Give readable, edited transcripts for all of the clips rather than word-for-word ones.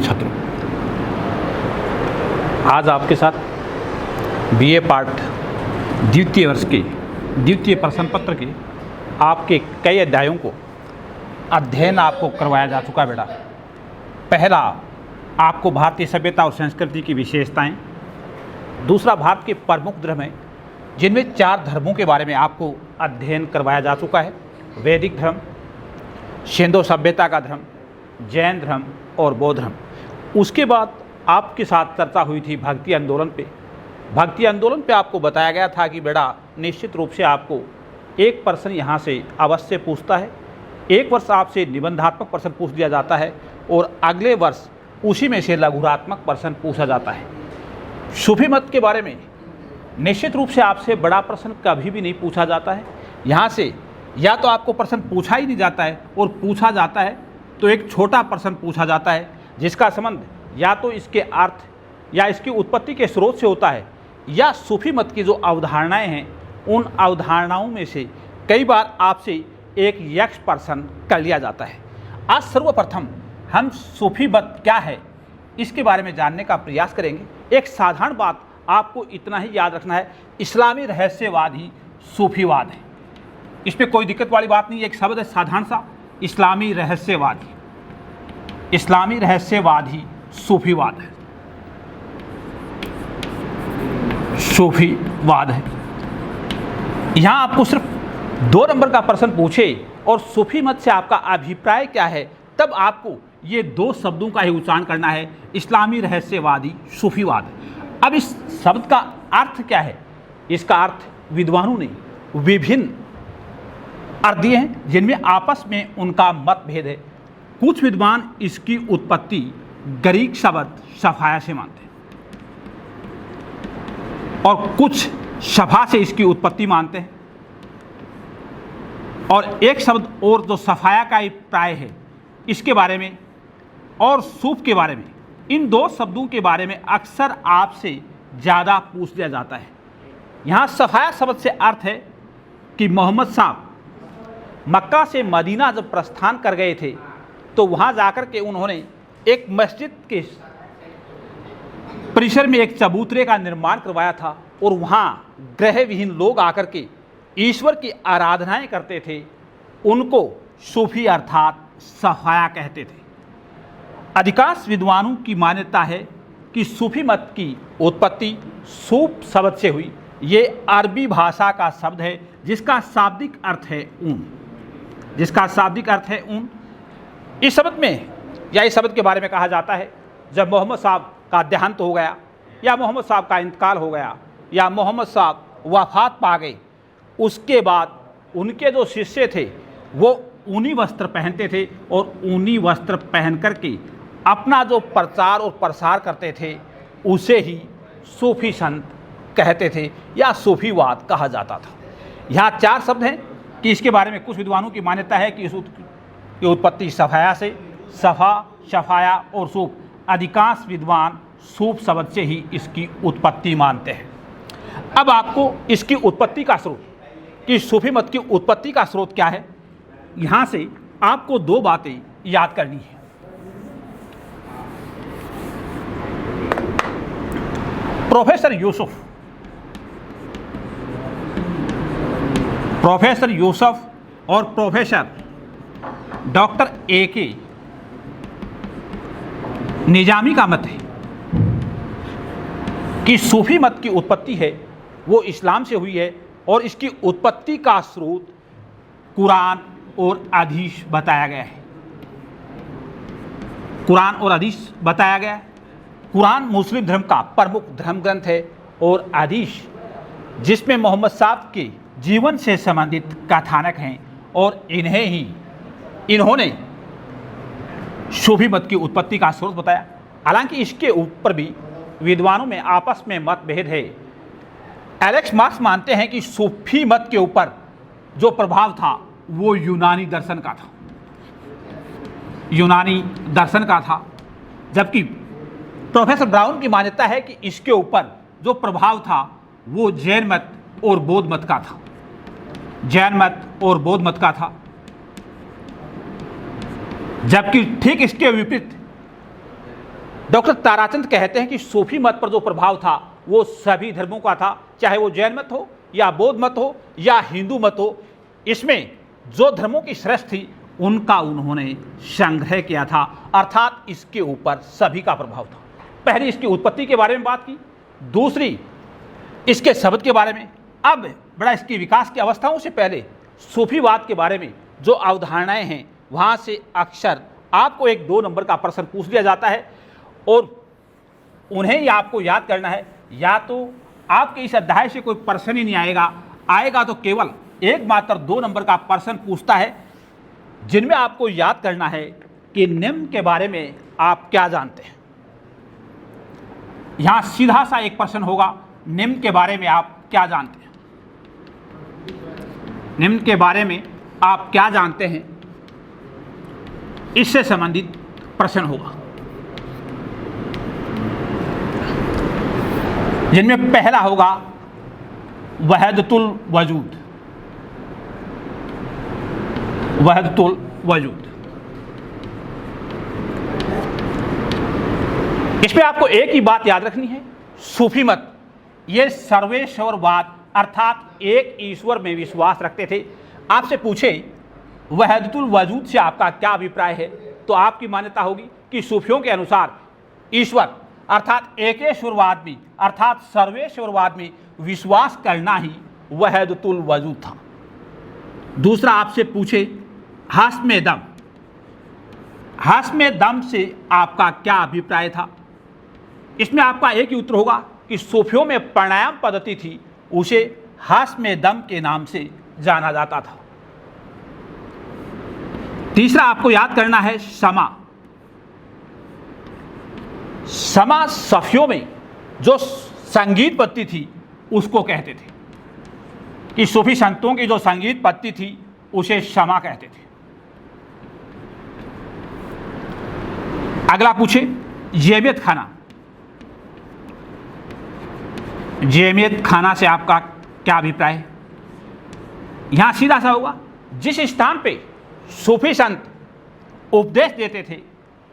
छात्रों, आज आपके साथ बीए पार्ट द्वितीय वर्ष के द्वितीय प्रश्न पत्र के आपके कई अध्यायों को अध्ययन आपको करवाया जा चुका है बेटा। पहला आपको भारतीय सभ्यता और संस्कृति की विशेषताएं, दूसरा भारत के प्रमुख धर्म हैं जिनमें 4 धर्मों के बारे में आपको अध्ययन करवाया जा चुका है। वैदिक धर्म, सिंधु सभ्यता का धर्म, जैन धर्म और बौद्ध धर्म। उसके बाद आपके साथ चर्चा हुई थी भक्ति आंदोलन पे। भक्ति आंदोलन पे आपको बताया गया था कि बेटा निश्चित रूप से आपको एक प्रश्न यहाँ से अवश्य पूछता है, एक वर्ष आपसे निबंधात्मक प्रश्न पूछ दिया जाता है और अगले वर्ष उसी में से लघुरात्मक प्रश्न पूछा जाता है। सूफी मत के बारे में निश्चित रूप से आपसे बड़ा प्रश्न कभी भी नहीं पूछा जाता है। यहाँ से या तो आपको प्रश्न पूछा ही नहीं जाता है और पूछा जाता है तो एक छोटा प्रश्न पूछा जाता है जिसका संबंध या तो इसके अर्थ या इसकी उत्पत्ति के स्रोत से होता है, या सूफी मत की जो अवधारणाएं हैं उन अवधारणाओं में से कई बार आपसे एक यक्ष प्रश्न कर लिया जाता है। आज सर्वप्रथम हम सूफी मत क्या है इसके बारे में जानने का प्रयास करेंगे। एक साधारण बात आपको इतना ही याद रखना है, इस्लामी रहस्यवाद ही सूफीवाद है। इसमें कोई दिक्कत वाली बात नहीं है। एक शब्द है साधारण सा, इस्लामी रहस्यवाद ही। इस्लामी रहस्यवाद ही सूफीवाद है, सूफीवाद है। यहाँ आपको सिर्फ 2 नंबर का प्रश्न पूछे और सूफी मत से आपका अभिप्राय क्या है, तब आपको ये 2 शब्दों का ही उच्चारण करना है, इस्लामी रहस्यवादी सूफीवाद। अब इस शब्द का अर्थ क्या है? इसका अर्थ विद्वानों ने विभिन्न अर्थ दिए हैं जिनमें आपस में उनका मतभेद है। कुछ विद्वान इसकी उत्पत्ति ग्रीक शब्द सफाया से मानते हैं और कुछ सफा से इसकी उत्पत्ति मानते हैं, और एक शब्द और जो सफाया का ही प्राय है इसके बारे में और सूफ के बारे में, इन 2 शब्दों के बारे में अक्सर आपसे ज़्यादा पूछ लिया जाता है। यहाँ सफाया शब्द से अर्थ है कि मोहम्मद साहब मक्का से मदीना जब प्रस्थान कर गए थे तो वहाँ जाकर के उन्होंने एक मस्जिद के परिसर में एक चबूतरे का निर्माण करवाया था और वहाँ ग्रह विहीन लोग आकर के ईश्वर की आराधनाएं करते थे। उनको सूफी अर्थात सफाया कहते थे। अधिकांश विद्वानों की मान्यता है कि सूफी मत की उत्पत्ति सूफ शब्द से हुई। ये अरबी भाषा का शब्द है जिसका शाब्दिक अर्थ है ऊन, जिसका शाब्दिक अर्थ है ऊन। इस शब्द में या इस शब्द के बारे में कहा जाता है जब मोहम्मद साहब का देहांत हो गया या मोहम्मद साहब का इंतकाल हो गया या मोहम्मद साहब वफात पा गए, उसके बाद उनके जो शिष्य थे वो ऊनी वस्त्र पहनते थे और ऊनी वस्त्र पहन करके अपना जो प्रचार और प्रसार करते थे उसे ही सूफी संत कहते थे या सूफीवाद कहा जाता था। यहाँ 4 शब्द हैं कि इसके बारे में कुछ विद्वानों की मान्यता है कि इसकी उत्पत्ति सफाया से, सफ़ा, शफाया और सूफ। अधिकांश विद्वान सूफ शब्द से ही इसकी उत्पत्ति मानते हैं। अब आपको इसकी उत्पत्ति का स्रोत कि सूफी मत की उत्पत्ति का स्रोत क्या है, यहाँ से आपको 2 बातें याद करनी है। प्रोफेसर यूसुफ और प्रोफेसर डॉक्टर A.K. निजामी का मत है कि सूफी मत की उत्पत्ति है वो इस्लाम से हुई है और इसकी उत्पत्ति का स्रोत कुरान और हदीस बताया गया है। कुरान और हदीस बताया गया है। कुरान मुस्लिम धर्म का प्रमुख धर्म ग्रंथ है और हदीस जिसमें मोहम्मद साहब के जीवन से संबंधित कथानक हैं और इन्होंने सूफी मत की उत्पत्ति का स्रोत बताया। हालांकि इसके ऊपर भी विद्वानों में आपस में मतभेद है। एलेक्स मार्क्स मानते हैं कि सूफी मत के ऊपर जो प्रभाव था वो यूनानी दर्शन का था, जबकि प्रोफेसर ब्राउन की मान्यता है कि इसके ऊपर जो प्रभाव था वो जैन मत और बौद्ध मत का था। जबकि ठीक इसके विपरीत डॉक्टर ताराचंद कहते हैं कि सूफी मत पर जो प्रभाव था वो सभी धर्मों का था, चाहे वो जैन मत हो या बौद्ध मत हो या हिंदू मत हो। इसमें जो धर्मों की श्रेष्ठ थी उनका उन्होंने संग्रह किया था, अर्थात इसके ऊपर सभी का प्रभाव था। पहली इसकी उत्पत्ति के बारे में बात की, दूसरी इसके शब्द के बारे में, अब बड़ा इसकी विकास की अवस्थाओं से पहले सूफीवाद के बारे में जो अवधारणाएं हैं वहाँ से अक्सर आपको 1-2 नंबर का प्रश्न पूछ लिया जाता है और उन्हें ही आपको याद करना है। या तो आपके इस अध्याय से कोई प्रश्न ही नहीं आएगा तो केवल एकमात्र 2 नंबर का प्रश्न पूछता है, जिनमें आपको याद करना है कि निम्न के बारे में आप क्या जानते हैं। यहां सीधा सा एक प्रश्न होगा, निम्न के बारे में आप क्या जानते हैं। निम्न के बारे में आप क्या जानते हैं, इससे संबंधित प्रश्न होगा, जिनमें पहला होगा वहदतुल वजूद। वहदतुल वजूद, इसमें आपको एक ही बात याद रखनी है, सूफी मत ये सर्वेश्वरवाद अर्थात एक ईश्वर में विश्वास रखते थे। आपसे पूछे वहदतुल वजूद से आपका क्या अभिप्राय है, तो आपकी मान्यता होगी कि सूफियों के अनुसार ईश्वर अर्थात एकेश्वरवाद में अर्थात सर्वेश्वरवाद में विश्वास करना ही वहदतुल वजूद था। दूसरा आपसे पूछे हास्मे दम, हास्मे दम से आपका क्या अभिप्राय था, इसमें आपका एक ही उत्तर होगा कि सूफियों में प्राणायाम पद्धति थी, उसे हास्मे दम के नाम से जाना जाता था। तीसरा आपको याद करना है समा। समा सूफियों में जो संगीत पद्धति थी उसको कहते थे, कि सूफी संतों की जो संगीत पद्धति थी उसे समा कहते थे। अगला पूछे जैमियत खाना। जैमियत खाना से आपका क्या अभिप्राय है, यहां सीधा सा होगा, जिस स्थान पे सूफी संत उपदेश देते थे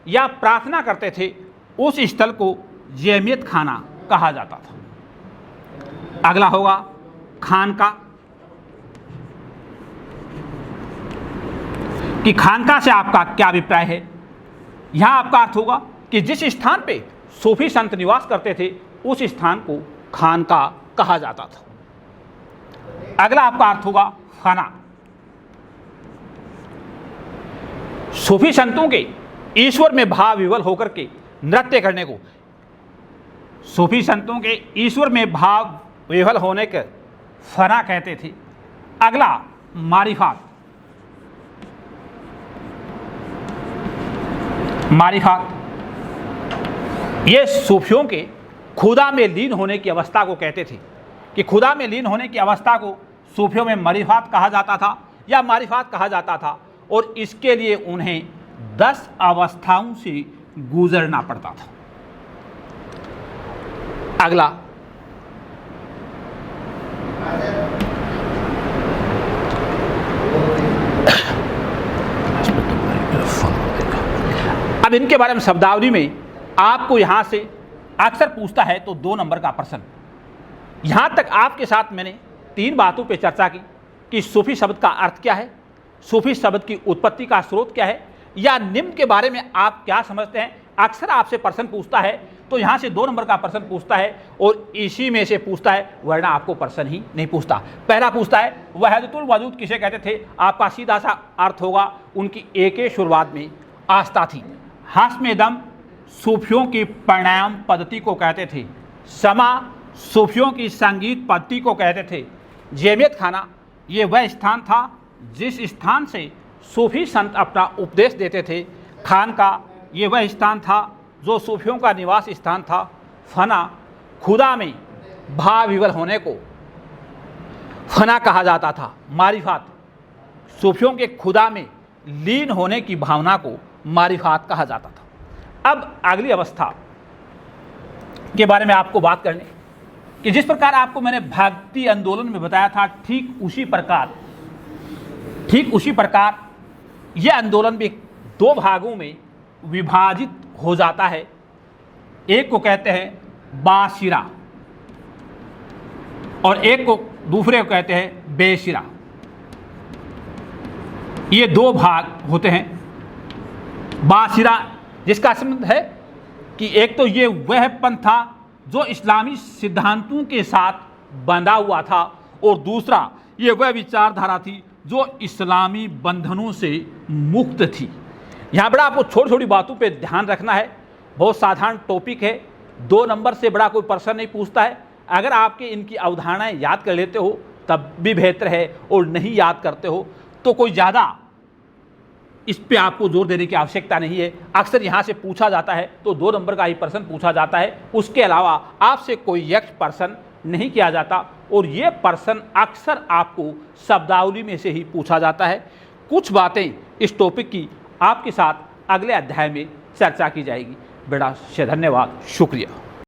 या प्रार्थना करते थे उस स्थल को जैमियत खाना कहा जाता था। अगला होगा खानका, कि खानका से आपका क्या अभिप्राय है, यहां आपका अर्थ होगा कि जिस स्थान पे सूफी संत निवास करते थे उस स्थान को खानका कहा जाता था। अगला आपका अर्थ होगा फना। सूफी संतों के ईश्वर में भाव विवल होकर के नृत्य करने को, सूफी संतों के ईश्वर में भाव विवल होने के फना कहते थे। अगला मारिफात। मारिफात ये सूफियों के खुदा में लीन होने की अवस्था को कहते थे, कि खुदा में लीन होने की अवस्था को सूफियों में मारिफात कहा जाता था या मारिफात कहा जाता था, और इसके लिए उन्हें 10 अवस्थाओं से गुजरना पड़ता था। अगला अब इनके बारे में शब्दावली में आपको यहां से अक्सर पूछता है तो 2 नंबर का प्रश्न। यहां तक आपके साथ मैंने 3 बातों पे चर्चा की कि सूफी शब्द का अर्थ क्या है, सूफी शब्द की उत्पत्ति का स्रोत क्या है, या निम्न के बारे में आप क्या समझते हैं। अक्सर आपसे प्रश्न पूछता है तो यहाँ से 2 नंबर का प्रश्न पूछता है और इसी में से पूछता है, वरना आपको प्रश्न ही नहीं पूछता। पहला पूछता है वहदतुल वजूद किसे कहते थे, आपका सीधा सा अर्थ होगा उनकी एकेश्वरवाद में आस्था थी। हास्मे दम सूफियों की प्राणायाम पद्धति को कहते थे। समा सूफियों की संगीत पद्धति को कहते थे। जैमियत खाना ये वह स्थान था जिस स्थान से सूफी संत अपना उपदेश देते थे। खानका ये वह स्थान था जो सूफियों का निवास स्थान था। फना खुदा में भाव विवल होने को फना कहा जाता था। मारिफात सूफियों के खुदा में लीन होने की भावना को मारिफात कहा जाता था। अब अगली अवस्था के बारे में आपको बात करनी कि जिस प्रकार आपको मैंने भक्ति आंदोलन में बताया था, ठीक उसी प्रकार यह आंदोलन भी 2 भागों में विभाजित हो जाता है। एक को कहते हैं बाशिरा और एक को दूसरे को कहते हैं बेशिरा। ये दो भाग होते हैं। बाशिरा जिसका संबंध है कि एक तो ये वह पंथ था जो इस्लामी सिद्धांतों के साथ बंधा हुआ था और दूसरा ये वह विचारधारा थी जो इस्लामी बंधनों से मुक्त थी। यहाँ बड़ा आपको छोटी छोटी बातों पे ध्यान रखना है। बहुत साधारण टॉपिक है, 2 नंबर से बड़ा कोई प्रश्न नहीं पूछता है। अगर आपके इनकी अवधारणाएं याद कर लेते हो तब भी बेहतर है, और नहीं याद करते हो तो कोई ज़्यादा इस पे आपको जोर देने की आवश्यकता नहीं है। अक्सर यहाँ से पूछा जाता है तो 2 नंबर का ही प्रश्न पूछा जाता है, उसके अलावा आपसे कोई यक्ष प्रश्न नहीं किया जाता। और ये प्रश्न अक्सर आपको शब्दावली में से ही पूछा जाता है। कुछ बातें इस टॉपिक की आपके साथ अगले अध्याय में चर्चा की जाएगी। बड़ा धन्यवाद, शुक्रिया।